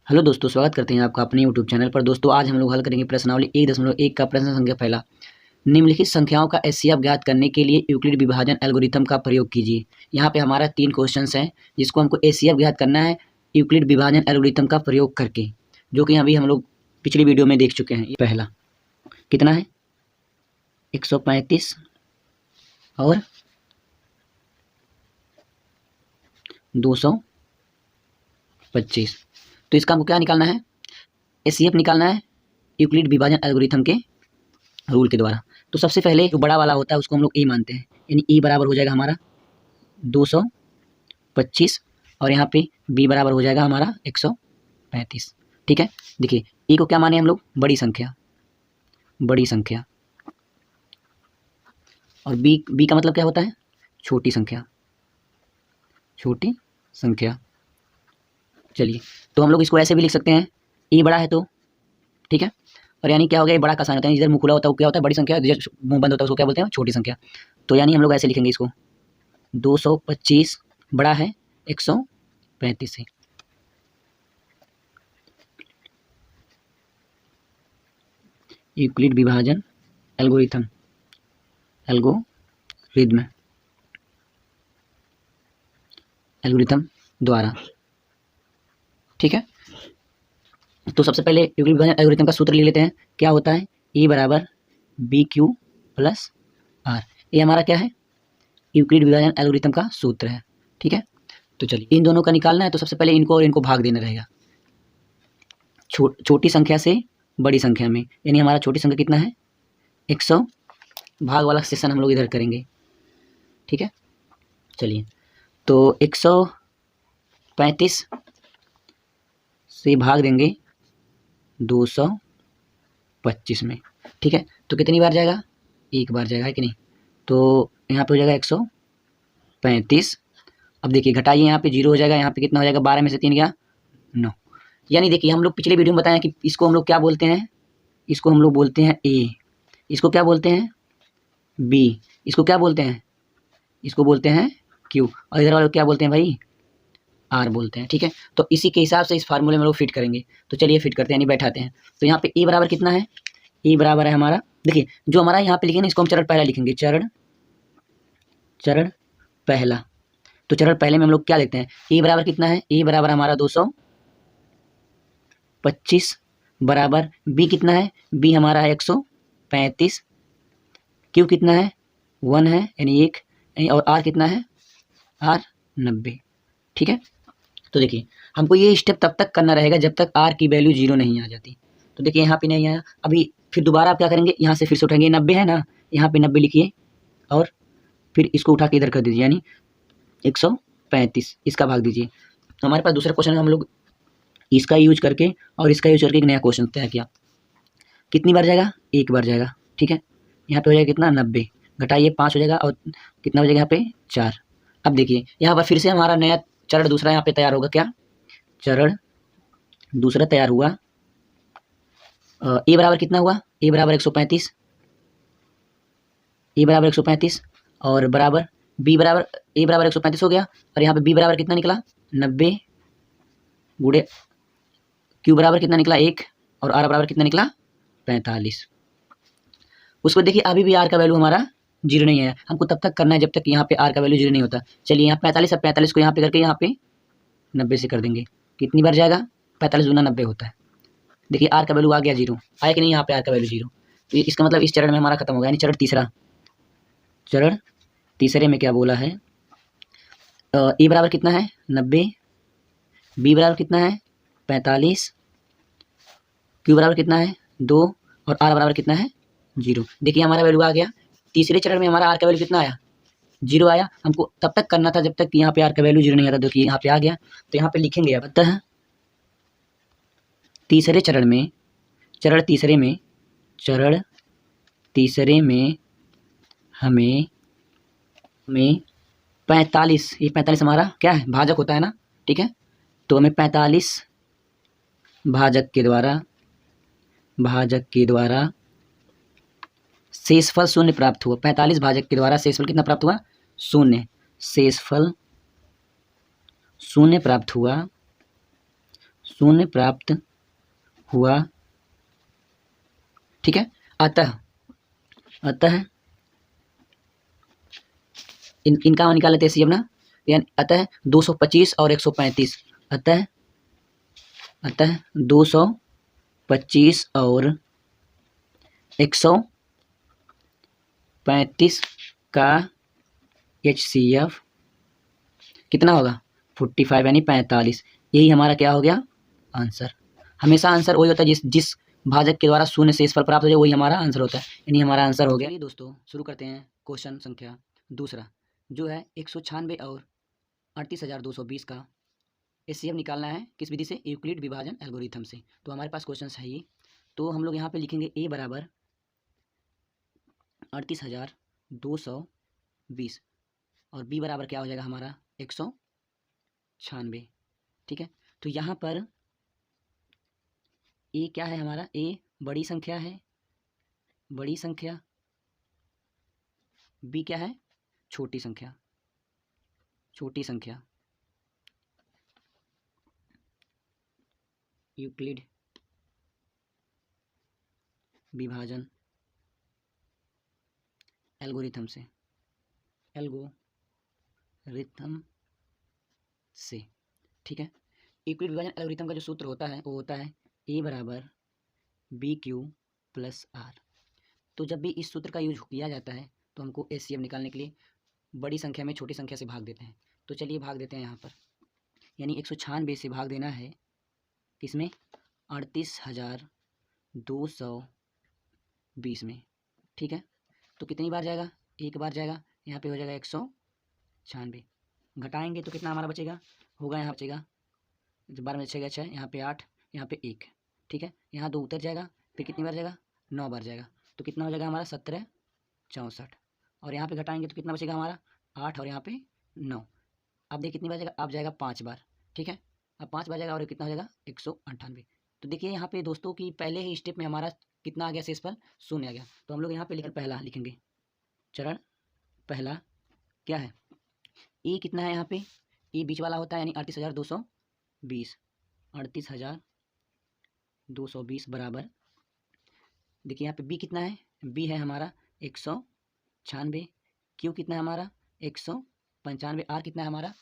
Hello दोस्तों, स्वागत करते हैं आपका अपने यूट्यूब चैनल पर। दोस्तों आज हम लोग हल करेंगे प्रश्नावली 1.1 का प्रश्न संख्या पहला। निम्नलिखित संख्याओं का एचसीएफ ज्ञात करने के लिए यूक्लिड विभाजन एल्गोरिथम का प्रयोग कीजिए। यहाँ पे हमारा 3 क्वेश्चंस हैं जिसको हमको एचसीएफ ज्ञात करना है यूक्लिड विभाजन एल्गोरिथम का प्रयोग करके, जो कि अभी हम लोग पिछली वीडियो में देख चुके हैं। पहला कितना है 135 और 225। तो इसका हमको क्या निकालना है, एचसीएफ निकालना है यूक्लिड विभाजन एल्गोरिथम के रूल के द्वारा। तो सबसे पहले जो बड़ा वाला होता है उसको हम लोग ए मानते हैं, यानी ए बराबर हो जाएगा हमारा 225 और यहाँ पे बी बराबर हो जाएगा हमारा 135। ठीक है, देखिए ए को क्या माने हम लोग, बड़ी संख्या और बी का मतलब क्या होता है, छोटी संख्या। चलिए तो हम लोग इसको ऐसे भी लिख सकते हैं, ए बड़ा है तो ठीक है, और यानी क्या हो गया, ये बड़ा का साइन होता है, जिधर मुँह खुला होता है वो क्या होता है, बड़ी संख्या, जिधर मुँह बंद होता है उसको क्या बोलते हैं, छोटी संख्या। तो यानी हम लोग ऐसे लिखेंगे इसको 225 बड़ा है 135 से। यूक्लिड विभाजन एल्गोरिथम द्वारा। ठीक है, तो सबसे पहले यूक्लिड विभाजन एल्गोरिथम का सूत्र लिख लेते हैं। क्या होता है, E बराबर BQ प्लस R। ये हमारा क्या है, यूक्लिड विभाजन एल्गोरिथम का सूत्र है। ठीक है, तो चलिए इन दोनों का निकालना है, तो सबसे पहले इनको और इनको भाग देना रहेगा छोटी संख्या से बड़ी संख्या में, यानी हमारा छोटी संख्या कितना है 100, भाग वाला सेशन हम लोग इधर करेंगे। ठीक है, चलिए तो 135 से भाग देंगे 225 में। ठीक है, तो कितनी बार जाएगा, एक बार जाएगा, है कि नहीं। तो यहाँ पे हो जाएगा 135। अब देखिए घटाइए, यहाँ पे 0 हो जाएगा, यहाँ पे कितना हो जाएगा, 12 में से 3 गया 9। यानी देखिए हम लोग पिछले वीडियो में बताया कि इसको हम लोग क्या बोलते हैं, इसको हम लोग बोलते हैं ए, इसको क्या बोलते हैं बी, इसको क्या बोलते हैं, इसको बोलते हैं क्यू, और इधर वाले क्या बोलते हैं भाई, आर बोलते हैं। ठीक है, तो इसी के हिसाब से इस फार्मूले में लोग फिट करेंगे। तो चलिए फिट करते हैं, यानी बैठाते हैं। तो यहाँ पे ए बराबर कितना है, ए बराबर है हमारा, देखिए जो हमारा यहाँ पे लिखे ना इसको हम चरण पहला लिखेंगे, चरण पहला। तो चरण पहले में हम लोग क्या लिखते हैं, ए बराबर कितना है, ए बराबर हमारा 225 बराबर बी कितना है, बी हमारा है 135, क्यू कितना है 1 है यानी 1, और आर कितना है, आर 90। ठीक है, तो देखिए हमको ये स्टेप तब तक करना रहेगा जब तक आर की वैल्यू 0 नहीं आ जाती। तो देखिए यहाँ पे नहीं आया, अभी फिर दोबारा आप क्या करेंगे, यहाँ से फिर से उठाएंगे, 90 है ना, यहाँ पे 90 लिखिए और फिर इसको उठा के इधर कर दीजिए, यानी 135 इसका भाग दीजिए। तो हमारे पास दूसरा क्वेश्चन हम लोग इसका यूज करके और इसका यूज करके एक नया क्वेश्चन तैयार किया। कितनी बार जाएगा, एक बार जाएगा। ठीक है, यहाँ पे हो जाएगा कितना 90, घटाइए 5 हो जाएगा और कितना हो जाएगा यहाँ पे 4। अब देखिए यहाँ पर फिर से हमारा नया चरण दूसरा यहाँ पे तैयार होगा, क्या चरण दूसरा तैयार हुआ। ए बराबर कितना हुआ, ए बराबर 135, ए बराबर 135 और बराबर बी बराबर, ए बराबर 135 हो गया और यहाँ पे बी बराबर कितना निकला 90 गुड़े क्यू बराबर कितना निकला 1 और आर बराबर कितना निकला 45। उसको देखिए अभी भी आर का वैल्यू हमारा 0 नहीं है, हमको तब तक करना है जब तक यहाँ पे आर का वैल्यू 0 नहीं होता। चलिए यहाँ 45, अब 45 को यहाँ पे करके यहाँ पे 90 से कर देंगे, कितनी बार जाएगा 45 दूना 90 होता है। देखिए आर का वैल्यू आ गया 0, आया कि नहीं, यहाँ पे आर का वैल्यू 0। तो इसका मतलब इस चरण में हमारा खत्म हो गया, यानी चरण तीसरे में क्या बोला है, ए बराबर कितना है 90, बी बराबर कितना है 45, क्यू बराबर कितना है 2 और आर बराबर कितना है 0। देखिए हमारा वैल्यू आ गया। तीसरे चरण में हमारा आर का वैल्यू कितना आया, 0 आया। हमको तब तक करना था जब तक यहाँ पे आर का वैल्यू 0 नहीं आता। देखिए यहाँ पे आ गया, तो यहाँ पे लिखेंगे अब, अतः तीसरे चरण में हमें 45, ये 45 हमारा क्या है, भाजक होता है ना। ठीक है, तो हमें 45 भाजक के द्वारा शेषफल 0 प्राप्त हुआ। 45 भाजक के द्वारा शेषफल कितना प्राप्त हुआ, 0। शेषफल 0 प्राप्त हुआ शून्य प्राप्त हुआ, ठीक है। अतः इनका निकाल लेते हैं अपना, यानी अतः 225 और 135, अतः 225 और 135 का HCF कितना होगा 45 यानी 45। यही हमारा क्या हो गया आंसर। हमेशा आंसर वही होता है जिस भाजक के द्वारा शून्य शेषफल प्राप्त हो जाए वही हमारा आंसर होता है, यानी हमारा आंसर हो गया। चलिए दोस्तों शुरू करते हैं क्वेश्चन संख्या दूसरा, जो है 196 और 38,220 का HCF निकालना है किस विधि से, यूक्लिड विभाजन एल्गोरिथम से। तो हमारे पास क्वेश्चन है ये, तो हम लोग यहाँ पे लिखेंगे A बराबर 38,220 और B बराबर क्या हो जाएगा हमारा 196, ठीक है। तो यहाँ पर A क्या है हमारा, A बड़ी संख्या है, बड़ी संख्या, B क्या है छोटी संख्या, छोटी संख्या। यूक्लिड विभाजन एल्गोरिथम से, एल्गोरिथम से, ठीक है। यूक्लिड विभाजन एल्गोरिथम का जो सूत्र होता है वो होता है A बराबर BQ प्लस R। तो जब भी इस सूत्र का यूज किया जाता है तो हमको HCF निकालने के लिए बड़ी संख्या में छोटी संख्या से भाग देते हैं। तो चलिए भाग देते हैं यहाँ पर, यानी 196 से भाग देना है किसमें 38,220 में, ठीक है। तो कितनी बार जाएगा, एक बार जाएगा, यहाँ पे हो जाएगा 196, घटाएंगे तो कितना हमारा बचेगा, होगा यहाँ बचेगा 12 में 6 6, यहाँ पे 8, यहाँ पे 1, ठीक है। यहाँ 2 उतर जाएगा, फिर कितनी बार जाएगा 9 बार जाएगा, तो कितना हो जाएगा हमारा 1764, और यहाँ पे घटाएंगे तो कितना बचेगा हमारा 8 और यहाँ पे 9। अब देखिए कितनी बार जाएगा, अब जाएगा 5 बार, ठीक है। अब 5 बार जाएगा और कितना हो जाएगा 198। तो देखिए यहाँ पे दोस्तों की पहले ही स्टेप में हमारा कितना आ गया शेषफल शून्य आ गया। तो हम लोग यहाँ पे लिख पहला लिखेंगे, चरण पहला क्या है, ए कितना है यहाँ पे, ए बीच वाला होता है यानी 38,220, 38,220 बराबर, देखिए यहाँ पे बी कितना है, बी है हमारा 196, क्यू कितना है हमारा 195, आर कितना है हमारा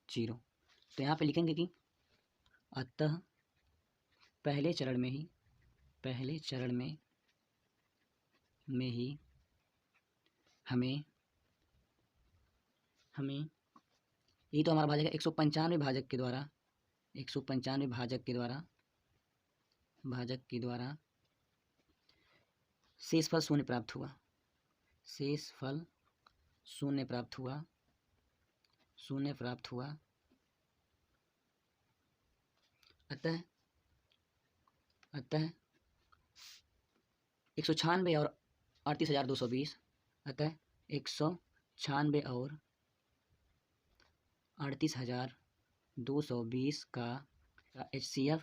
0। तो यहाँ पे लिखेंगे कि अतः पहले चरण में ही हमें ये तो हमारा भाजक है 195 भाजक के द्वारा, 195 भाजक के द्वारा शेषफल शून्य प्राप्त हुआ, शेषफल शून्य प्राप्त हुआ। अतः 196 और 38,220, अतः 196 और 38,220 का HCF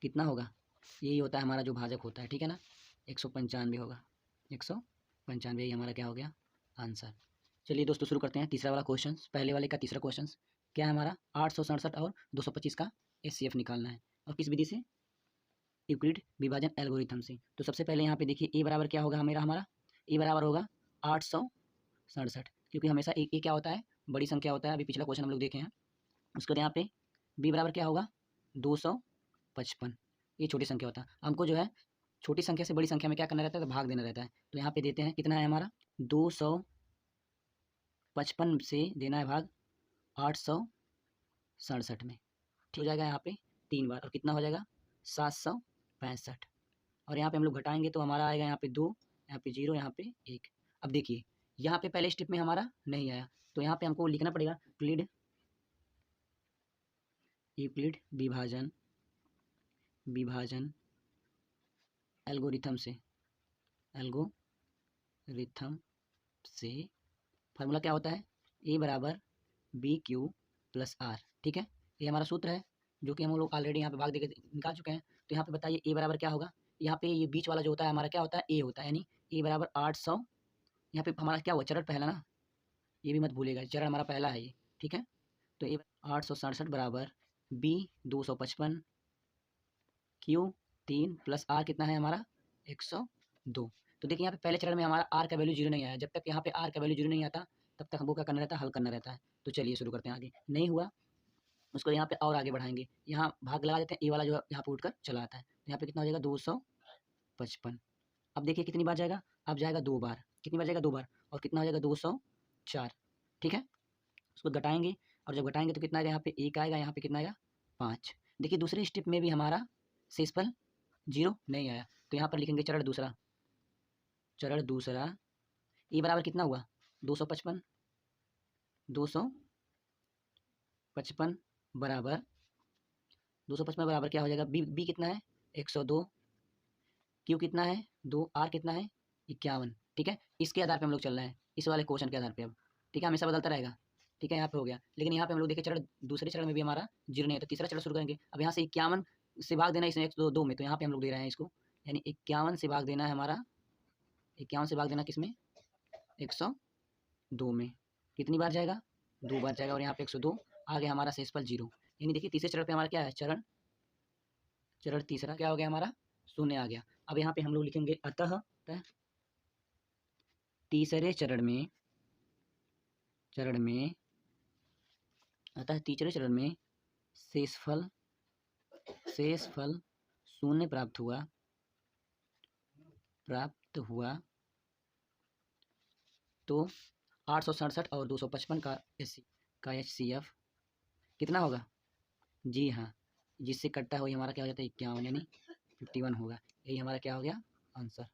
कितना होगा, यही होता है हमारा जो भाजक होता है, ठीक है ना, 195 होगा, 195 ही हमारा क्या हो गया आंसर। चलिए दोस्तों शुरू करते हैं तीसरा वाला क्वेश्चन। पहले वाले का तीसरा क्वेश्चन क्या है हमारा, 867 और 225 का HCF निकालना है, और किस विधि से, यूक्लिड विभाजन एल्गोरिथम से। तो सबसे पहले यहाँ पे देखिए ए बराबर क्या होगा हमारा ए बराबर होगा 867, क्योंकि हमेशा ए क्या होता है बड़ी संख्या होता है, अभी पिछला क्वेश्चन हम लोग देखे हैं। उसके बाद यहाँ पे बी बराबर क्या होगा 255, ये छोटी संख्या होता है। हमको जो है छोटी संख्या से बड़ी संख्या में क्या करना रहता है, तो भाग देना रहता है। तो यहाँ पे देते हैं कितना है हमारा 255 से देना है भाग 867 में, ठीक हो जाएगा यहाँ पे 3 बार, और कितना हो जाएगा 765, और यहाँ पे हम लोग घटाएंगे तो हमारा आएगा यहाँ पे 2, यहाँ पे 0, यहाँ पे 1। अब देखिए यहाँ पे पहले स्टेप में हमारा नहीं आया, तो यहाँ पे हमको लिखना पड़ेगा यूक्लिड विभाजन एल्गोरिथम से फार्मूला क्या होता है, ए बराबर BQ प्लस R, ठीक है। ये हमारा सूत्र है जो कि हम लोग ऑलरेडी यहाँ पे भाग देकर निकाल चुके हैं। तो यहाँ पे बताइए ए बराबर क्या होगा, यहाँ पे ये बीच वाला जो होता है हमारा क्या होता है ए होता है, यानी ए बराबर 800, यहाँ पे हमारा क्या हुआ चरण पहला ना, ये भी मत भूलिएगा चरण हमारा पहला है ये, ठीक है। तो ए 867 बराबर बी 255, क्यू 3 प्लस आर कितना है हमारा 102। तो देखिए यहाँ पे पहले चरण में हमारा आर का वैल्यू जीरो नहीं आया। जब तक यहाँ पे आर का वैल्यू जीरो नहीं आता तब तक हमको क्या करना रहता है, हल करना रहता है। तो चलिए शुरू करते हैं। आगे नहीं हुआ उसको यहाँ पे और आगे बढ़ाएंगे, यहाँ भाग लगा देते हैं, ए वाला जो यहाँ पे उठकर चला आता है। तो यहाँ पे कितना हो जाएगा 255। अब देखिए कितनी बार जाएगा, अब जाएगा 2 बार। कितनी बार जाएगा 2 बार, और कितना हो जाएगा 204। ठीक है, उसको घटाएंगे, और जब घटाएंगे तो कितना आएगा, यहाँ पे 1 आएगा, यहाँ पे कितना आएगा 5। देखिए दूसरे स्टेप में भी हमारा शेषफल जीरो नहीं आया। तो यहाँ पर लिखेंगे चरण दूसरा। चरण दूसरा ए बराबर कितना हुआ 255, 255 बराबर 255 बराबर क्या हो जाएगा, बी कितना है 102, क्यू कितना है 2, आर कितना है 51। ठीक है, इसके आधार पे हम लोग चल रहे हैं, इस वाले क्वेश्चन के आधार पे। अब ठीक है, हमेशा बदलता रहेगा। ठीक है, यहाँ पे हो गया, लेकिन यहाँ पे हम लोग देखें चरण दूसरे चरण में भी हमारा जीरो नहीं है, तो तीसरा चरण शुरू करेंगे। अब यहाँ से 51 से भाग देना है इसमें 102 में, तो यहाँ पे हम लोग दे रहे हैं इसको, यानी 51 से भाग देना है हमारा, 51 से भाग देना किसमें 102 में। कितनी बार जाएगा 2 बार जाएगा, और यहाँ पे 102 आ गया हमारा शेषफल जीरो। यानी देखिए तीसरे चरण पे हमारा क्या है, चरण तीसरा क्या हो गया हमारा, शून्य आ गया। अब यहाँ पे हम लोग लिखेंगे अतः तीसरे चरण में अतः तीसरे चरण में शेषफल शून्य प्राप्त हुआ तो 867 और 255 का HCF कितना होगा, जी हाँ, जिससे कटता है वही हमारा क्या हो जाता है 51, यानी 51 होगा। यही हमारा क्या हो गया आंसर।